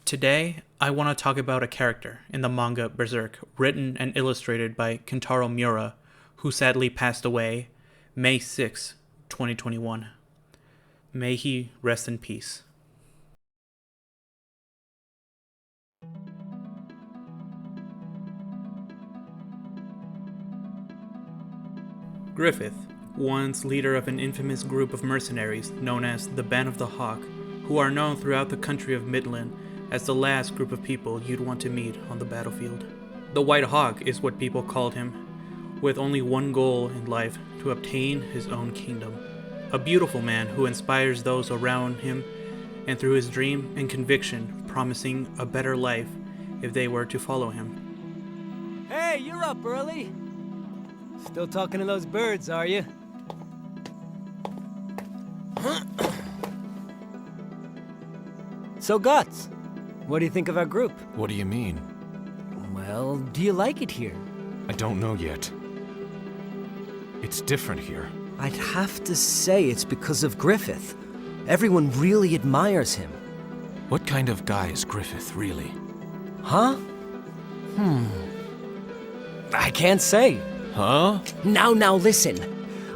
Today, I want to talk about a character in the manga Berserk, written and illustrated by Kentaro Miura, who sadly passed away May 6, 2021. May he rest in peace. Griffith, once leader of an infamous group of mercenaries known as the Band of the Hawk, who are known throughout the country of Midland as the last group of people you'd want to meet on the battlefield. The White Hawk is what people called him, with only one goal in life: to obtain his own kingdom. A beautiful man who inspires those around him, and through his dream and conviction promising a better life if they were to follow him. Hey, you're up early. Still talking to those birds, are you? So, Guts, what do you think of our group? What do you mean? Well, do you like it here? I don't know yet. It's different here. I'd have to say it's because of Griffith. Everyone really admires him. What kind of guy is Griffith, really? Huh? I can't say. Huh? Now listen.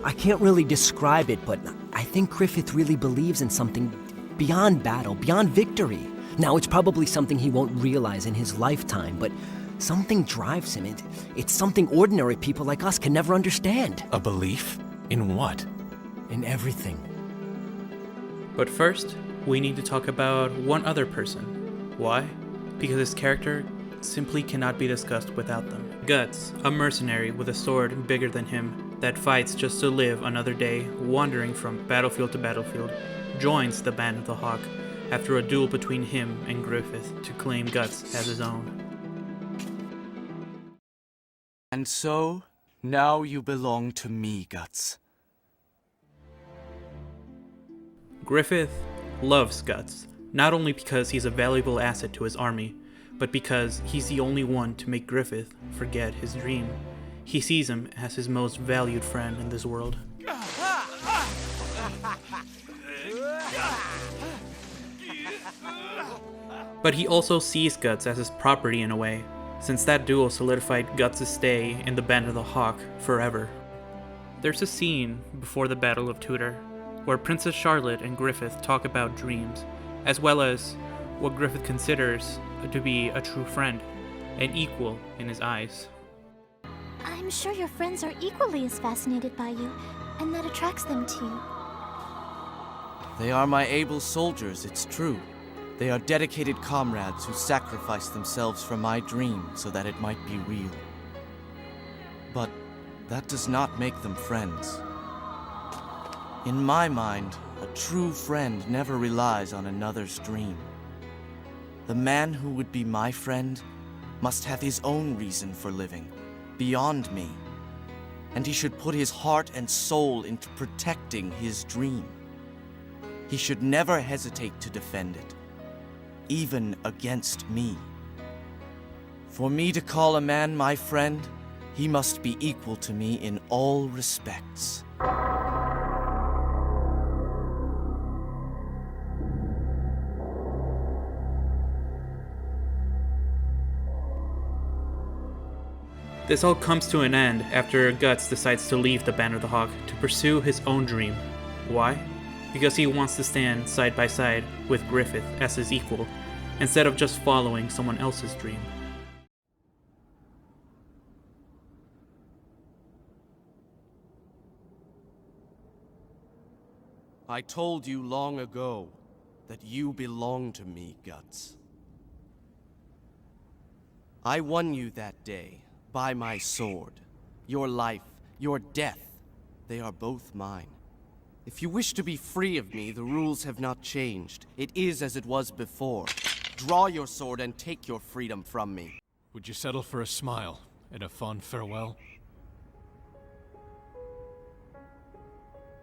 I can't really describe it, but I think Griffith really believes in something beyond battle, beyond victory. Now, it's probably something he won't realize in his lifetime, but something drives him. It's something ordinary people like us can never understand. A belief? In what? In everything. But first, we need to talk about one other person. Why? Because his character simply cannot be discussed without them. Guts, a mercenary with a sword bigger than him that fights just to live another day, wandering from battlefield to battlefield, joins the Band of the Hawk after a duel between him and Griffith to claim Guts as his own. And so, now you belong to me, Guts. Griffith loves Guts, not only because he's a valuable asset to his army, but because he's the only one to make Griffith forget his dream. He sees him as his most valued friend in this world. But he also sees Guts as his property in a way, since that duel solidified Guts' stay in the Band of the Hawk forever. There's a scene before the Battle of Tudor, where Princess Charlotte and Griffith talk about dreams, as well as what Griffith considers to be a true friend, an equal in his eyes. I'm sure your friends are equally as fascinated by you, and that attracts them to you. They are my able soldiers, it's true. They are dedicated comrades who sacrifice themselves for my dream so that it might be real. But that does not make them friends. In my mind, a true friend never relies on another's dream. The man who would be my friend must have his own reason for living, beyond me. And he should put his heart and soul into protecting his dream. He should never hesitate to defend it, even against me. For me to call a man my friend, he must be equal to me in all respects. This all comes to an end after Guts decides to leave the Band of the Hawk to pursue his own dream. Why? Because he wants to stand side by side with Griffith as his equal, instead of just following someone else's dream. I told you long ago that you belong to me, Guts. I won you that day by my sword. Your life, your death, they are both mine. If you wish to be free of me, the rules have not changed. It is as it was before. Draw your sword and take your freedom from me. Would you settle for a smile and a fond farewell?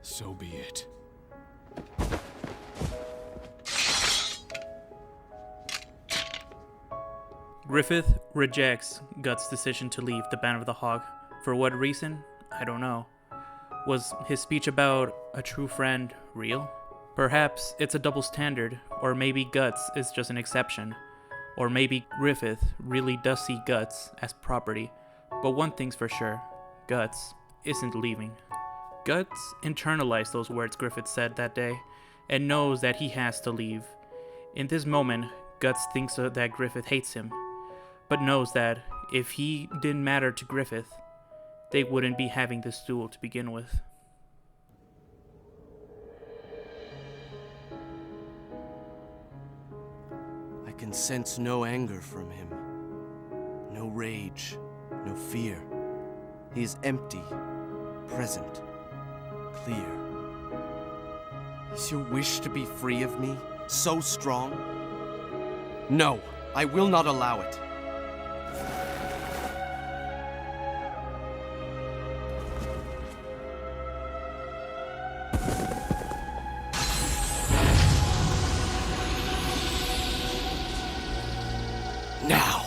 So be it. Griffith rejects Guts' decision to leave the Band of the Hawk. For what reason? I don't know. Was his speech about a true friend real? Perhaps it's a double standard, or maybe Guts is just an exception. Or maybe Griffith really does see Guts as property, but one thing's for sure, Guts isn't leaving. Guts internalized those words Griffith said that day, and knows that he has to leave. In this moment, Guts thinks that Griffith hates him, but knows that if he didn't matter to Griffith, they wouldn't be having this duel to begin with. I can sense no anger from him. No rage, no fear. He is empty, present, clear. Is your wish to be free of me so strong? No, I will not allow it. Now!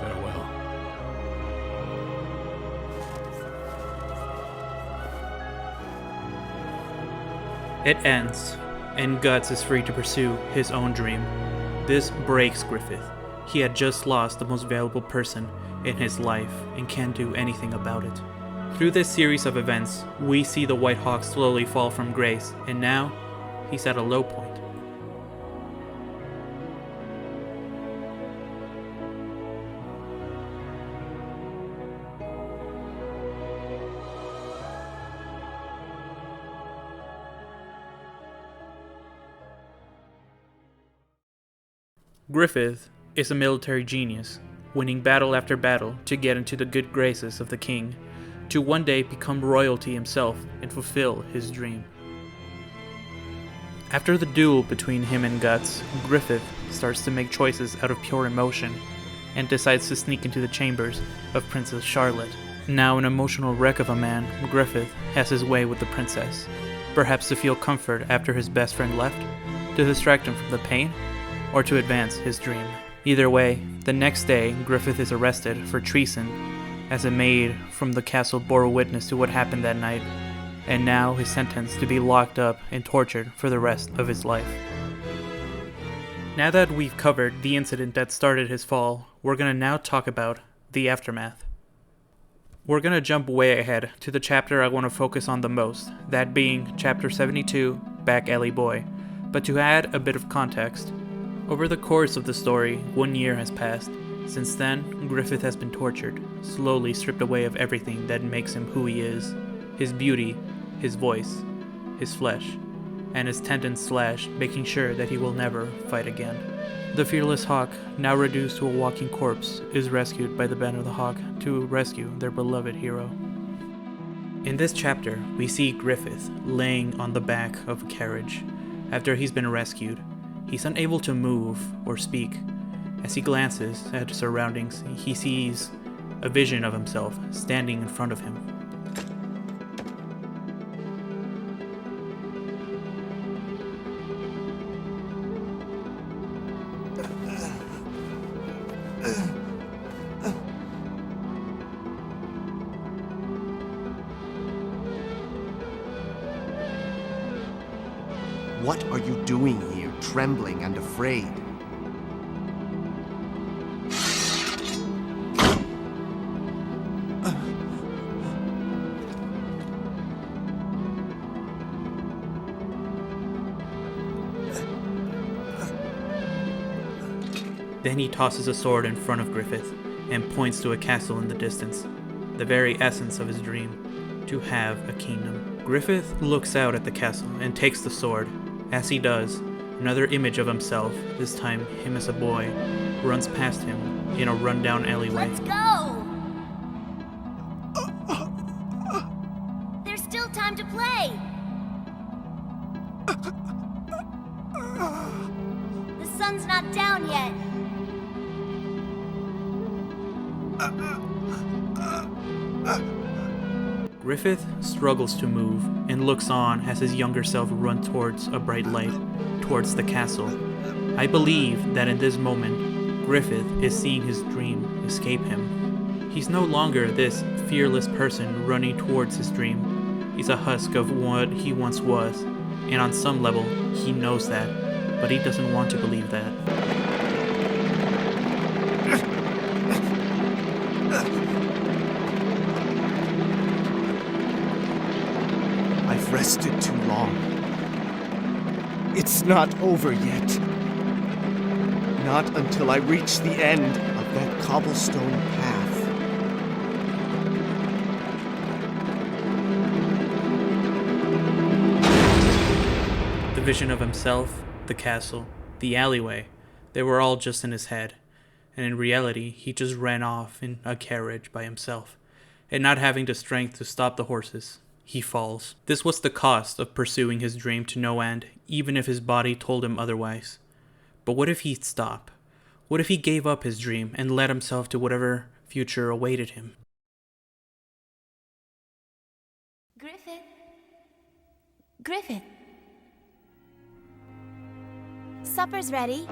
Farewell. It ends, and Guts is free to pursue his own dream. This breaks Griffith. He had just lost the most valuable person in his life and can't do anything about it. Through this series of events, we see the White Hawk slowly fall from grace, and now he's at a low point. Griffith is a military genius, winning battle after battle to get into the good graces of the king, to one day become royalty himself and fulfill his dream. After the duel between him and Guts, Griffith starts to make choices out of pure emotion and decides to sneak into the chambers of Princess Charlotte. Now an emotional wreck of a man, Griffith has his way with the princess, perhaps to feel comfort after his best friend left, to distract him from the pain, or to advance his dream. Either way, the next day, Griffith is arrested for treason, as a maid from the castle bore witness to what happened that night, and now is sentenced to be locked up and tortured for the rest of his life. Now that we've covered the incident that started his fall, we're gonna now talk about the aftermath. We're gonna jump way ahead to the chapter I want to focus on the most, that being chapter 72, Back Alley Boy. But to add a bit of context, over the course of the story, 1 year has passed. Since then, Griffith has been tortured, slowly stripped away of everything that makes him who he is. His beauty, his voice, his flesh, and his tendons slashed, making sure that he will never fight again. The fearless hawk, now reduced to a walking corpse, is rescued by the Band of the Hawk to rescue their beloved hero. In this chapter, we see Griffith laying on the back of a carriage. After he's been rescued, he's unable to move or speak. As he glances at his surroundings, he sees a vision of himself standing in front of him. What are you doing here, trembling and afraid? Then he tosses a sword in front of Griffith and points to a castle in the distance, the very essence of his dream, to have a kingdom. Griffith looks out at the castle and takes the sword. As he does, another image of himself, this time him as a boy, runs past him in a rundown alleyway. Let's go! time to play! The sun's not down yet. Griffith struggles to move and looks on as his younger self runs towards a bright light, towards the castle. I believe that in this moment, Griffith is seeing his dream escape him. He's no longer this fearless person running towards his dream. He's a husk of what he once was, and on some level, he knows that, but he doesn't want to believe that. I've rested too long. It's not over yet. Not until I reach the end of that cobblestone path. The vision of himself, the castle, the alleyway, they were all just in his head. And in reality, he just ran off in a carriage by himself. And not having the strength to stop the horses, he falls. This was the cost of pursuing his dream to no end, even if his body told him otherwise. But what if he'd stop? What if he gave up his dream and led himself to whatever future awaited him? Griffith? Griffith? Supper's ready.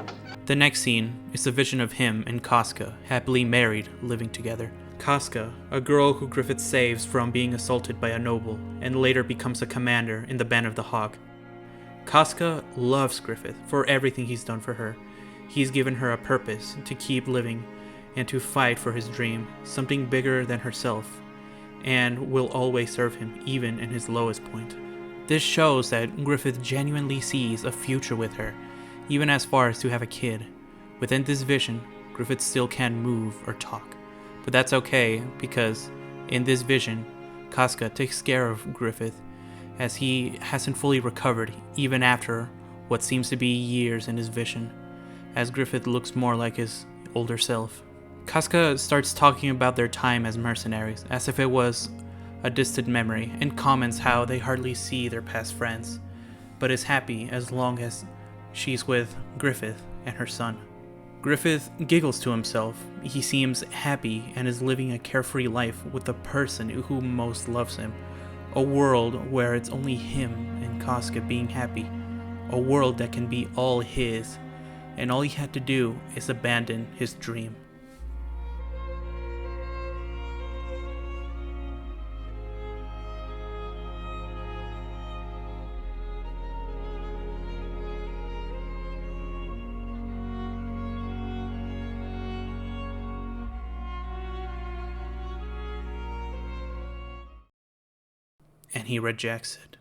The next scene is a vision of him and Casca, happily married, living together. Casca, a girl who Griffith saves from being assaulted by a noble, and later becomes a commander in the Band of the Hawk. Casca loves Griffith for everything he's done for her. He's given her a purpose to keep living and to fight for his dream, something bigger than herself, and will always serve him even in his lowest point. This shows that Griffith genuinely sees a future with her, even as far as to have a kid. Within this vision, Griffith still can't move or talk. But that's okay, because in this vision, Casca takes care of Griffith, as he hasn't fully recovered even after what seems to be years in his vision, as Griffith looks more like his older self. Casca starts talking about their time as mercenaries, as if it was a distant memory, and comments how they hardly see their past friends, but is happy as long as she's with Griffith and her son. Griffith giggles to himself. He seems happy and is living a carefree life with the person who most loves him. A world where it's only him and Casca being happy. A world that can be all his, and all he had to do is abandon his dream. And he rejects it.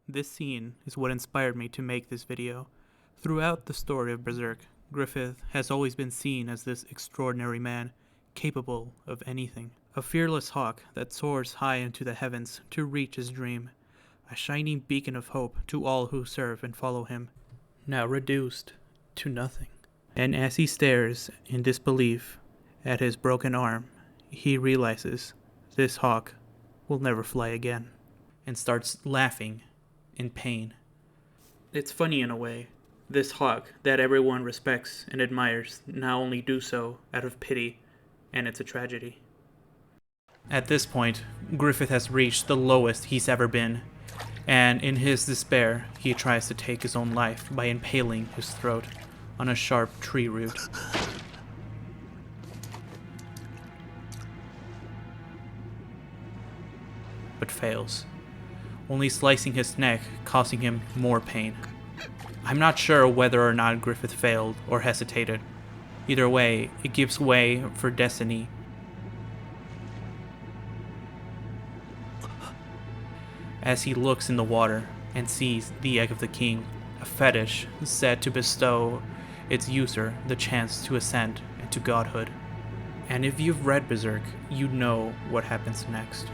This scene is what inspired me to make this video. Throughout the story of Berserk, Griffith has always been seen as this extraordinary man, capable of anything. A fearless hawk that soars high into the heavens to reach his dream. A shining beacon of hope to all who serve and follow him. Now reduced to nothing. And as he stares in disbelief at his broken arm, he realizes this hawk will never fly again, and starts laughing in pain. It's funny in a way. This hawk that everyone respects and admires now only do so out of pity, and it's a tragedy. At this point, Griffith has reached the lowest he's ever been, and in his despair, he tries to take his own life by impaling his throat on a sharp tree root. But fails, only slicing his neck, causing him more pain. I'm not sure whether or not Griffith failed or hesitated. Either way, it gives way for destiny, as he looks in the water and sees the Egg of the King, a fetish said to bestow its user the chance to ascend into godhood. And if you've read Berserk, you know what happens next.